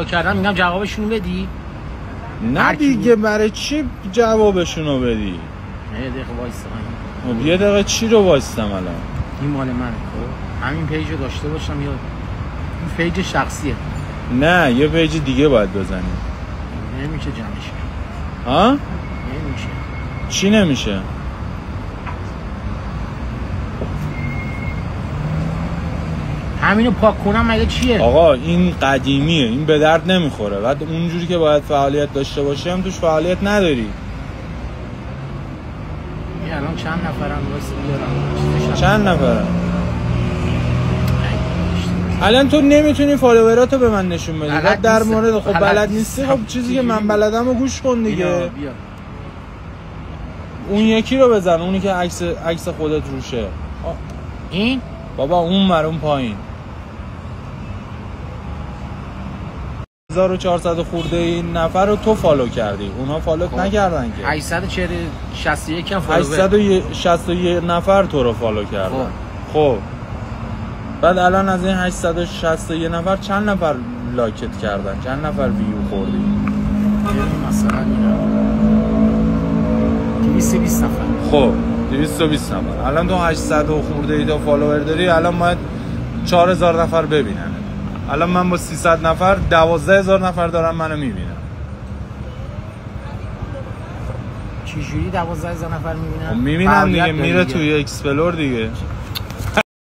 کردم میگم جوابشونو بدی؟ نه دیگه برای چی جوابشونو بدی؟ یه دقیقه وایسا. یه دقیقه چی رو وایستم الان؟ این مال منه. خب همین پیج رو داشته باشم یا این پیج شخصیه؟ نه یه پیج دیگه باید بزنی. نمیشه جمعش. ها؟ نمیشه. چی نمیشه؟ همینو پاک کنم مگه چیه؟ آقا این قدیمیه، این به درد نمیخوره. بعد اونجوری که باید فعالیت داشته باشی هم توش فعالیت نداری. الان چند نفرن واسه بیارم؟ چند نفرن؟ الان تو نمیتونی فالووراتو به من نشون بدی. بعد در مورد خب بلد نیستی، خب چیزی که من بلدم رو گوش کن دیگه. بیا. اون یکی رو بزن، اونی که عکس خودت روشه. این؟ بابا اون مرون پایین 1400 خورده این نفر رو تو فالو کردی، اونها فالوت نکردن که. 861 هم فالوور. 861 نفر تو رو فالو کردن. خب بعد الان از این 861 نفر چند نفر لایکت کردن؟ چند نفر ویو خوردی؟ مثلا 220 نفر. خب 220 نفر. الان تو 800 خورده ای تا فالوور داری، الان باید 4000 نفر ببینن. الان من با 300 نفر 12000 نفر دارم منو میبینن. چجوری 12000 نفر میبینن؟ میبینن دیگه، میره توی اکسپلور دیگه.